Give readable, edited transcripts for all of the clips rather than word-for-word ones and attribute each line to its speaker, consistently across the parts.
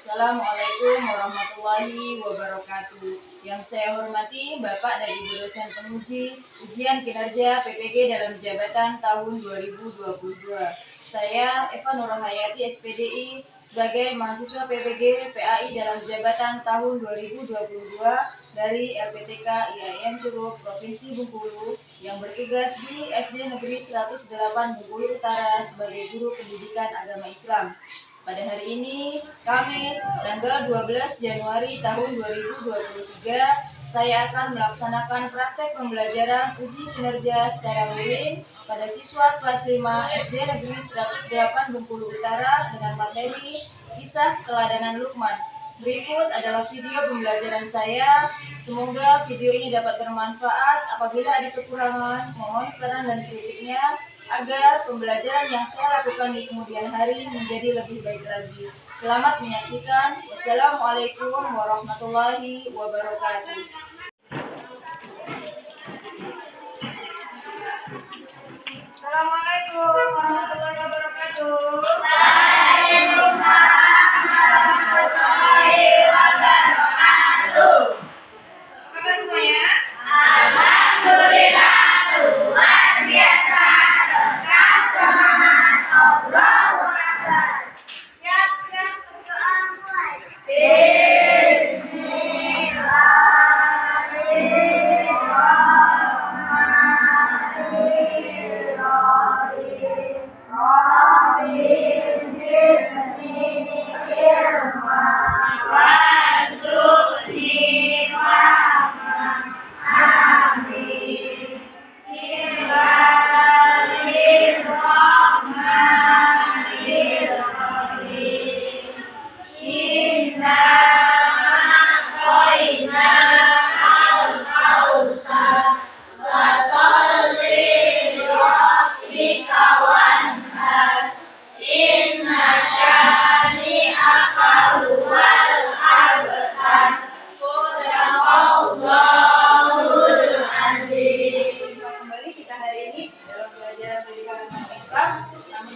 Speaker 1: Assalamualaikum warahmatullahi wabarakatuh. Yang saya hormati Bapak dan Ibu dosen penguji ujian kinerja PPG dalam jabatan tahun 2022. Saya Eva Nurhayati SPDI sebagai mahasiswa PPG PAI dalam jabatan tahun 2022 dari LPTK IAIN Curug Provinsi Bengkulu yang bertugas di SD Negeri 108 Bengkulu Utara sebagai guru pendidikan agama Islam. Pada hari ini, Kamis, tanggal 12 Januari tahun 2023, saya akan melaksanakan praktek pembelajaran uji kinerja secara luring pada siswa kelas 5 SD Negeri 108 Bengkulu Utara dengan materi Kisah Teladanan Luqman. Berikut adalah video pembelajaran saya. Semoga video ini dapat bermanfaat. Apabila ada kekurangan, mohon saran dan kritiknya agar pembelajaran yang saya lakukan di kemudian hari menjadi lebih baik lagi. Selamat menyaksikan. Wassalamualaikum warahmatullahi wabarakatuh. Assalamualaikum warahmatullahi wabarakatuh.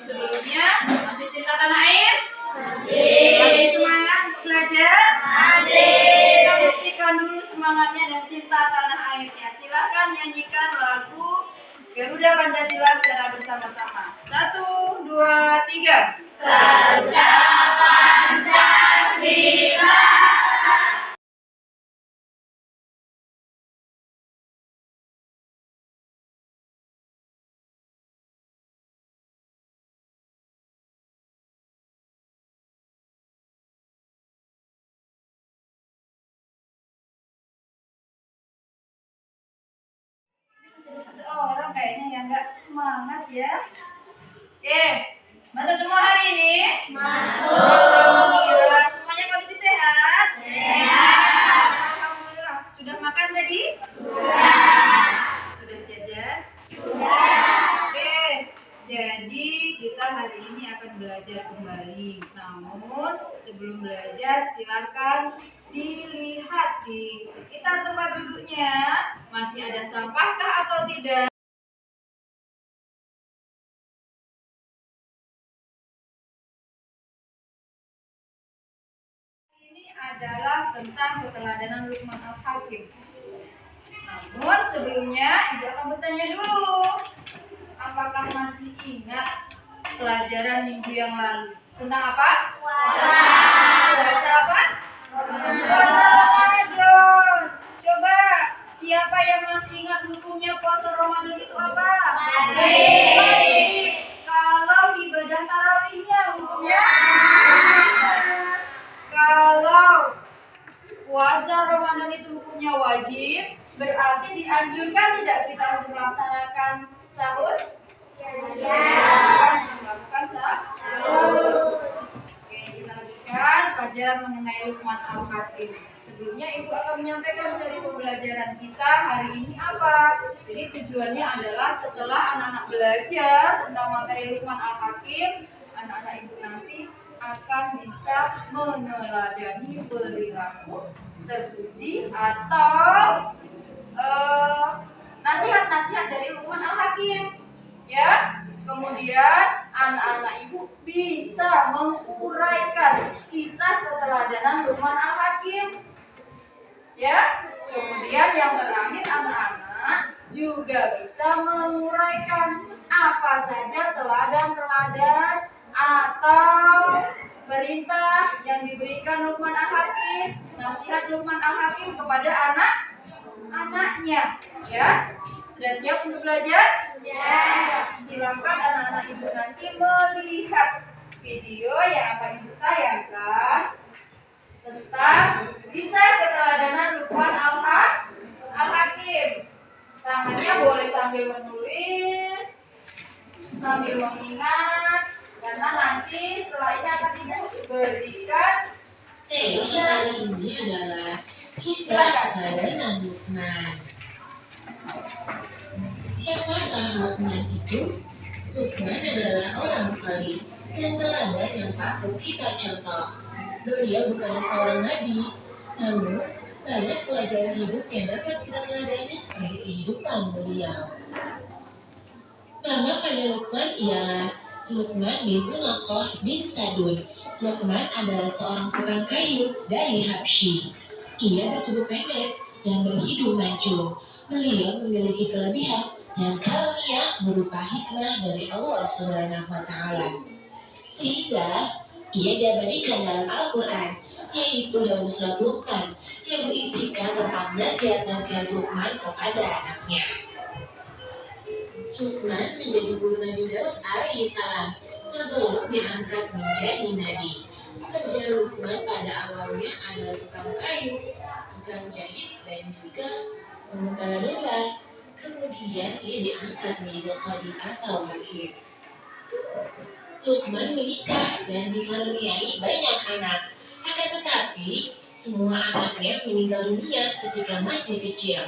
Speaker 1: Sebelumnya masih cinta tanah air? Masih semangat untuk belajar? Kita buktikan dulu semangatnya dan cinta tanah airnya. Silahkan nyanyikan lagu Garuda Pancasila secara bersama-sama. 1, 2, 3. Garuda Pancasila. Satu orang kayaknya yang nggak semangat ya. Oke, masuk semua hari ini? Masuk. Ya, semuanya kondisi sehat? Sehat. Alhamdulillah. Sudah makan tadi? Sudah. Sudah jajan? Sudah. Oke, jadi kita hari ini akan belajar kembali. Namun sebelum belajar silahkan dilihat di sekitar tempat duduknya masih ada sampahkah atau tidak. Ini adalah tentang keteladanan Luqman Al-Hakim. Namun sebelumnya Ibu akan bertanya dulu, apakah masih ingat pelajaran minggu yang lalu tentang apa? Puasa apa? Puasa Ramadan. Coba siapa yang masih ingat hukumnya puasa Ramadan itu apa? Wajib. Kalau ibadah tarawihnya hukumnya? Kalau puasa Ramadan itu hukumnya wajib, berarti dianjurkan tidak kita untuk melaksanakan sahur? Ya. Melakukan sahur. Pelajaran mengenai Luqman Al-Hakim. Sebelumnya Ibu akan menyampaikan dari pembelajaran kita hari ini apa. Jadi tujuannya adalah setelah anak-anak belajar tentang materi Luqman Al-Hakim, anak-anak Ibu nanti akan bisa meneladani perilaku terpuji atau nasihat-nasihat dari Luqman Al-Hakim. Ya, kemudian anak-anak Ibu bisa menguraikan kisah keteladanan keteladanan Luqman Al-Hakim. Ya, kemudian yang terakhir anak-anak juga bisa menguraikan apa saja teladan-teladan atau perintah yang diberikan Luqman Al-Hakim, nasihat Luqman Al-Hakim kepada anak-anaknya. Ya, sudah siap untuk belajar? Sudah. Silakan anak-anak ibu nanti melihat video yang akan ibu tayangkan tentang kisah keteladanan Luqman Al-Hakim. Tangannya boleh sambil menulis, sambil mengingat, karena nanti setelah ini akan diberikan.
Speaker 2: Tema kali ini adalah kisah keteladanan Luqman. Siapakah Luqman itu? Luqman adalah orang saleh dan teladan yang patut kita contoh. Beliau bukan seorang nabi, namun banyak pelajaran hidup yang dapat kita teladani dari kehidupan beliau. Nama pada Luqman ialah Luqman bin Unaqah bin Sadun. Luqman adalah seorang tukang kayu dari Habsyi. Ia bertubuh pendek dan berhidung mancung. Beliau memiliki kelebihan dan karunia berupa hikmah dari Allah Subhanahu wa Ta'ala, sehingga ia diabadikan dalam Al-Quran, yaitu dalam surat Luqman yang berisikan tentang nasihat-nasihat Luqman kepada anaknya. Luqman menjadi guru Nabi Daud alaihi salam sebelum diangkat menjadi nabi. Kerja Luqman pada awalnya adalah tukang kayu, tukang jahit, dan juga mengembala domba. Kemudian ia diangkat menjadi qadi atau hakim. Luqman menikah dan dikaruniai banyak anak. Akan tetapi, semua anaknya meninggal dunia ketika masih kecil.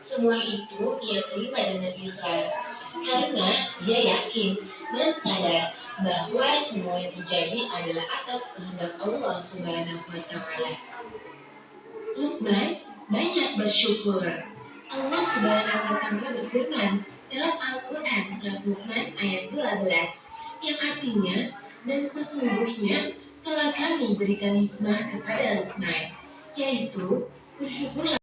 Speaker 2: Semua itu ia terima dengan ikhlas, karena dia yakin dan sadar bahwa semua yang terjadi adalah atas kehendak Allah Subhanahu wa Ta'ala. Luqman banyak bersyukur. Allah Subhanahu wa Ta'ala berfirman dalam Al-Quran surat Luqman ayat 12, yang artinya, dan sesungguhnya telah kami berikan hikmah kepada Luqman, yaitu bersyukurlah.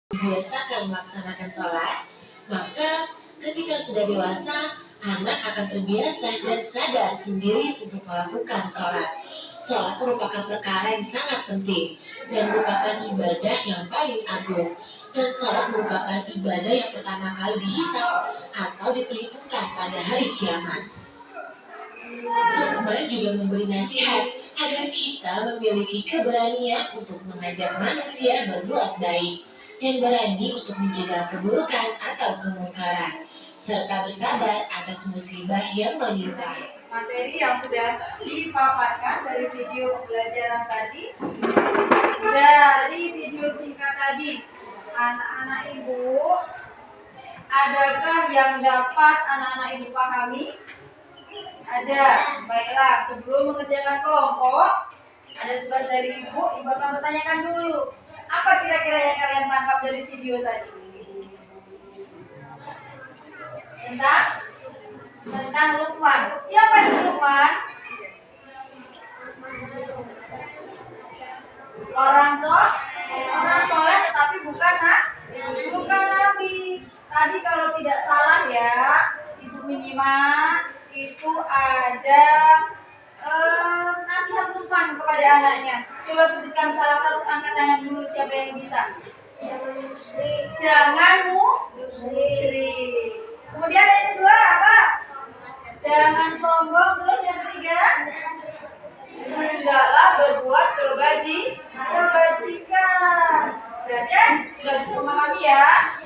Speaker 2: Biasakan melaksanakan sholat, maka ketika sudah dewasa, anak akan terbiasa dan sadar sendiri untuk melakukan sholat. Sholat merupakan perkara yang sangat penting dan merupakan ibadah yang paling agung. Dan sholat merupakan ibadah yang pertama kali dihisab atau diperhitungkan pada hari kiamat. Luqman juga memberi nasihat agar kita memiliki keberanian untuk mengajak manusia berbuat baik dan berani untuk mencegah keburukan atau kemungkaran, serta bersabar atas musibah yang menimpa.
Speaker 1: Materi yang sudah dipaparkan dari video pembelajaran tadi, dari video singkat tadi, anak-anak ibu, adakah yang dapat anak-anak ibu pahami? Ada. Baiklah, sebelum mengerjakan kelompok, ada tugas dari ibu akan bertanyakan dulu. Apa kira-kira yang kalian tangkap dari video tadi? Tentang Lukman. Siapa itu Lukman? Orang soleh tetapi bukan nabi. Tadi kalau tidak salah ya, Ibu Minima, itu ada nasihat Lukman kepada anaknya. Coba sebutkan salah satu, angkat tangan dulu siapa yang bisa. Jangan musyrik. Kemudian yang kedua apa? Jangan sombong. Terus yang ketiga, hendaklah berbuat kebajikan. Berarti sudah bisa memahami ya?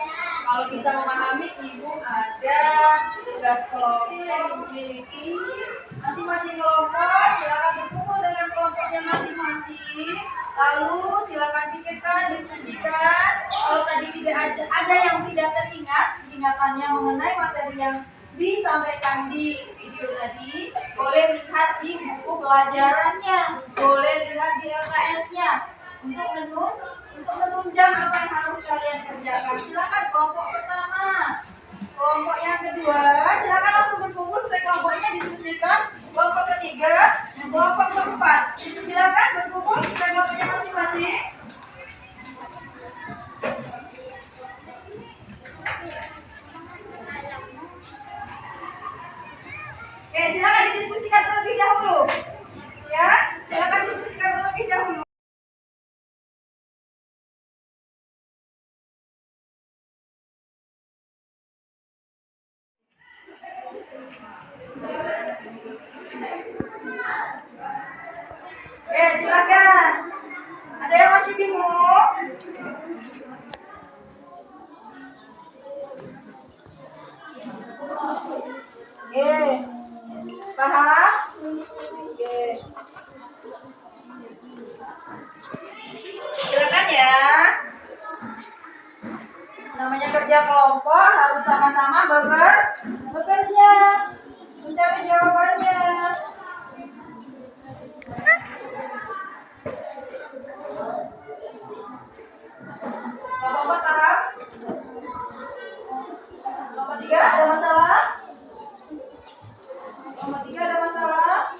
Speaker 1: Kalau bisa memahami, Ibu ada tugas kelompok, memiliki masing-masing kelompok. Silakan berkumpul dengan kelompoknya masing-masing. Lalu silakan pikirkan, diskusikan. Kalau tadi tidak ada yang tidak teringat, ingatannya mengenai materi yang disampaikan di video tadi, boleh lihat di buku pelajarannya, boleh lihat di LKS-nya untuk menunjang apa yang harus kalian kerjakan. Silakan kelompok pertama, kelompok yang kedua, silakan langsung berkumpul supaya kelompoknya diskusikan. Kelompok ketiga, kelompok keempat, silakan berkumpul supaya kelompoknya masing-masing. Oke, silakan didiskusikan terlebih dahulu. Ya, silakan diskusikan terlebih dahulu. Oke, silakan. Ada yang masih bingung? Oke, paham? Oke. Silakan ya. Namanya kerja kelompok harus sama-sama bekerja, mencari jawabannya. Kelompok paham? Kelompok 3 ada masalah? Kelompok 3 ada masalah?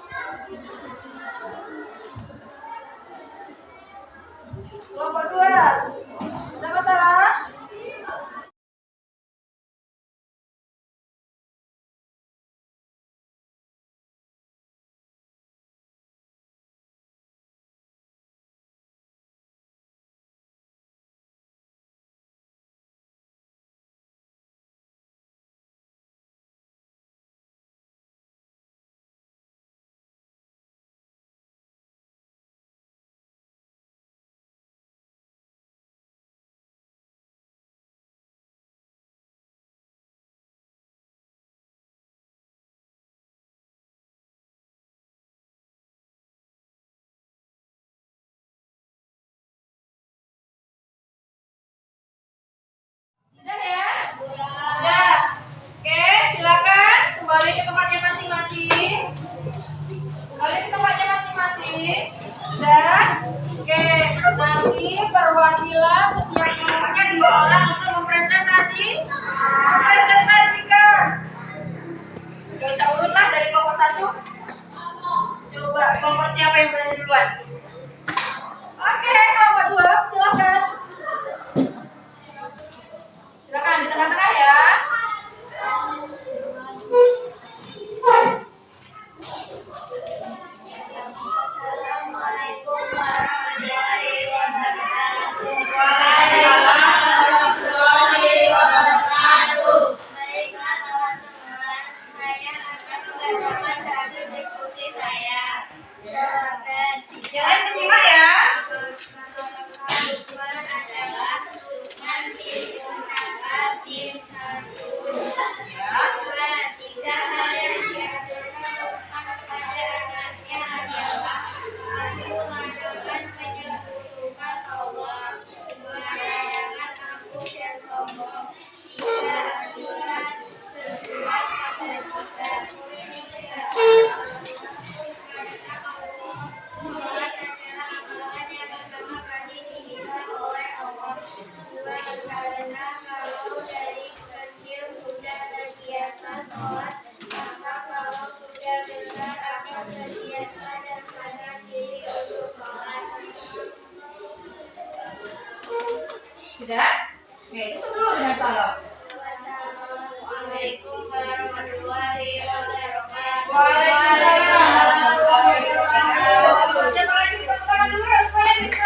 Speaker 1: Kelompok 2 ada masalah? Sudah ya? Sudah. Oke, silakan kembali ke tempatnya masing-masing. Kembali ke tempatnya masing-masing. Sudah. Oke, nanti perwakilan setiap kelompoknya 2 orang untuk mempresentasikan. Gak usah urut lah dari kelompok 1. Coba kelompok siapa yang berani duluan? Oke, kelompok 2 silakan. Silakan di tengah-tengah ya. Assalamualaikum warahmatullahi wabarakatuh. Waalaikumsalam warahmatullahi wabarakatuh. Baiklah teman-teman, saya akan membacakan hasil diskusi saya. Silakan.
Speaker 3: Dia sadar diri untuk sholat.
Speaker 1: Sudah? Oke, tutup dulu dengan salam.
Speaker 3: Assalamualaikum warahmatullahi wabarakatuh.
Speaker 1: Waalaikumsalam warahmatullahi wabarakatuh. Siapa lagi tepuk tangan dulu ya supaya bisa.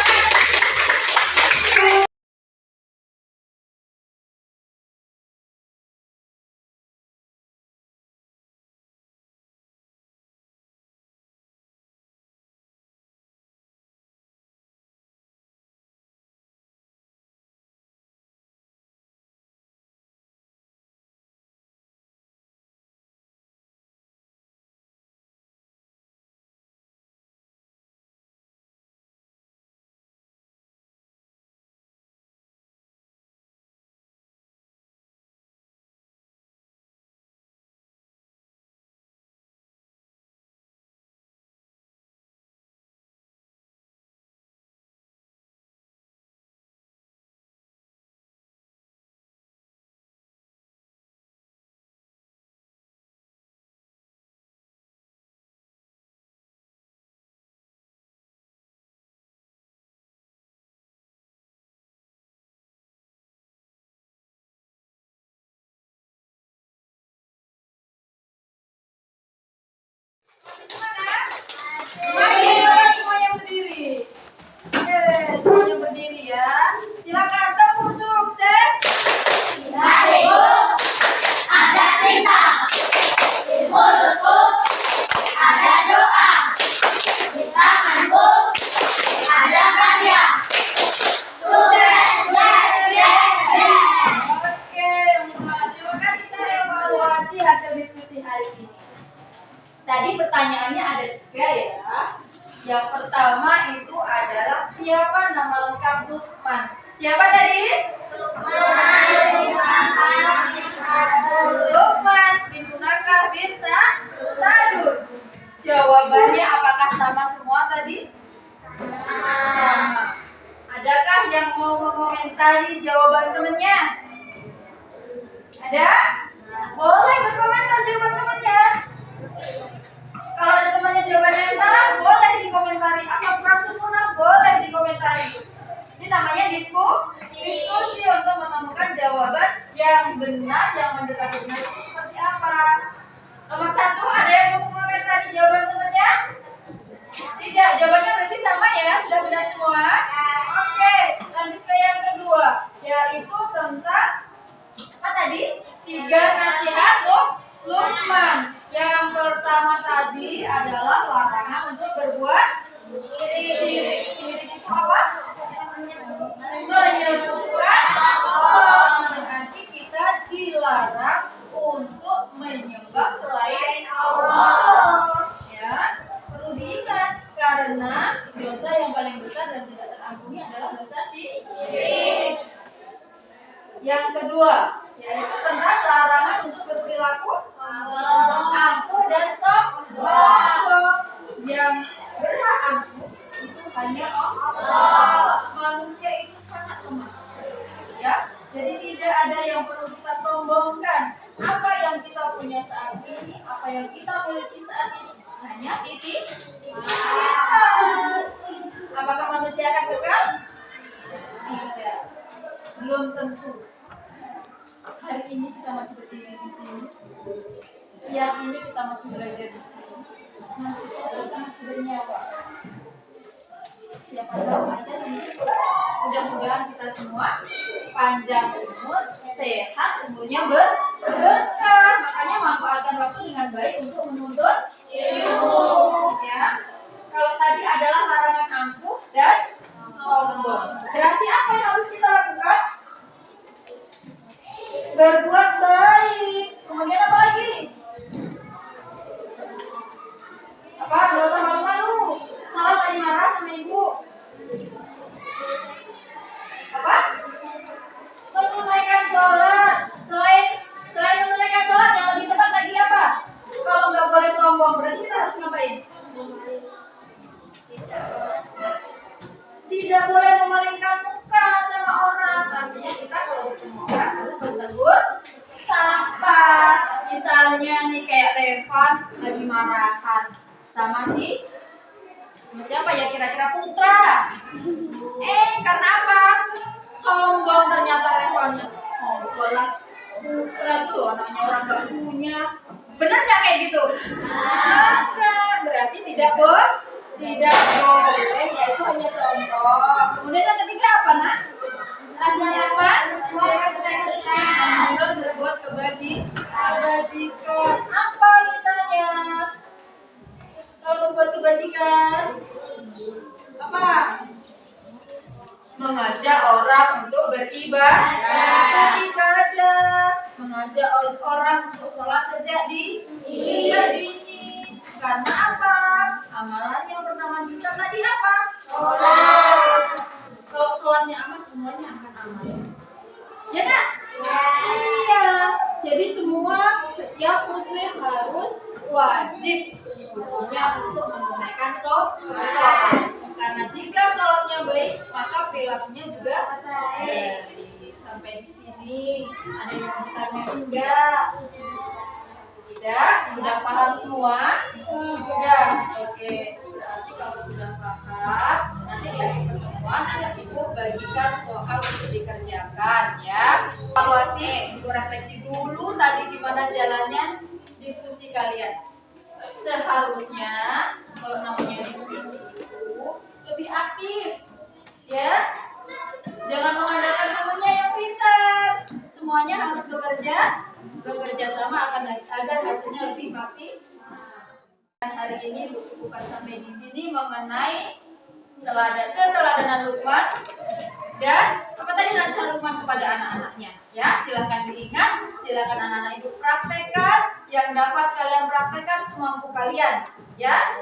Speaker 1: Semuanya berdiri. Oke, semuanya berdiri ya. Silakan tepuk sukses.
Speaker 3: Hariku ada cinta, di mulutku ada doa, di tanganku ada karya. Sukses,
Speaker 1: Oke, semangat. Terima kasih kita evaluasi hasil diskusi hari ini. Tadi pertanyaannya ada 3 ya. Yang pertama itu adalah siapa nama lengkap Lukman? Siapa tadi? Lukman bin Hunakah bin Sadur. Jawabannya apakah sama semua tadi? Sama. Adakah yang mau mengomentari jawaban temannya? Ada? Boleh berkomentar jawaban temannya. Kalau ada temannya jawabannya yang salah, boleh dikomentari. Atau kurang sempurna, boleh dikomentari. Ini namanya diskusi untuk menemukan jawaban yang benar, yang mendekati benar itu seperti apa. Nomor 1, ada yang mau mengomentari jawaban temannya? Tidak, jawabannya berarti sama ya, sudah benar semua. Oke, lanjut ke yang kedua, yaitu tentang apa tadi? 3 nasihat Lukman. Yang pertama tadi adalah larangan untuk berbuat syirik. Syirik itu apa? Menyebutkan Allah. Berarti kita dilarang untuk menyembah selain Allah. Ya, perlu diingat karena dosa yang paling besar dan tidak terampuni adalah dosa syirik. Yang kedua, yaitu tentang larangan untuk berperilaku angkuh dan sombong. Yang berhak angkuh itu hanya Allah. Manusia itu sangat lemah. Ya, jadi tidak ada yang perlu kita sombongkan. Apa yang kita punya saat ini, apa yang kita miliki saat ini, hanya titipan. Apakah manusia akan kekal? Tidak, belum tentu. Hari ini kita masih berdiri di sini. Siang ini kita masih belajar di sini. Nanti kita masih bernyawa. Siapa tahu aja nanti. Mudah-mudahan kita semua panjang umur, sehat, umurnya berkah. Makanya manfaatkan waktu dengan baik untuk menuntut ilmu. Ya. Kalau tadi adalah larangan angkuh dan sombong. Berarti apa yang harus kita lakukan? Berbuat baik. Kemudian apa lagi? Apa? Gak usah malu-malu. Salah tadi marah sama ibu. Apa? Menunaikan sholat. Selain menunaikan sholat, yang lebih tepat lagi apa? Kalau nggak boleh sombong, berarti kita harus ngapain? Tidak boleh memalingkan muka sama orang. Artinya kita kalau bertemu orang harus bertegur sapa. Misalnya nih kayak Revan lagi marahan, sama siapa ya kira-kira? Putra. Karena apa? Sombong ternyata revanya. Lah, Putra tuh loh anaknya orang gak punya. Bener nggak kayak gitu? Enggak, berarti tidak boleh, yaitu hanya contoh. Kemudian yang ketiga apa, Nak? Rasanya apa? Menurut berbuat kebajikan. Apa misalnya? Kalau membuat kebajikan, apa? Mengajak orang untuk beribadah, mengajak orang untuk sholat sejak dini. Karena apa? Amalan yang bernama bisa tadi apa? Sholat. Kalau sholatnya aman, semuanya akan aman. Ya nggak? Iya. Jadi setiap muslim harus wajib hukumnya untuk menunaikan sholat. Karena jika sholatnya baik, maka perilakunya juga baik. Sampai di sini ada yang bertanya enggak? Tidak? Sudah paham semua? Sudah. Oke. Berarti kalau sudah paham, nanti di akhir pertemuan ada ibu bagikan soal untuk dikerjakan ya. Evaluasi, ibu refleksi dulu tadi gimana jalannya diskusi kalian. Seharusnya kalau namanya diskusi itu lebih aktif, ya. Jangan mengandalkan temannya yang pintar. Semuanya harus bekerja sama agar hasilnya lebih maksimal. Dan hari ini Bu cukupkan sampai di sini mengenai keteladanan Luqman dan apa tadi nasihat Luqman kepada anak-anaknya. Ya, silakan diingat, silakan anak-anak ibu praktekkan yang dapat kalian praktekkan semampu kalian. Ya,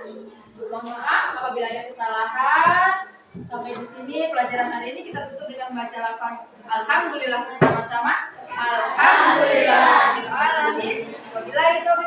Speaker 1: mohon maaf apabila ada kesalahan. Sampai di sini pelajaran hari ini kita tutup dengan baca lafaz alhamdulillah bersama-sama. Alhamdulillahirabbil alamin. Wabillahi taufiq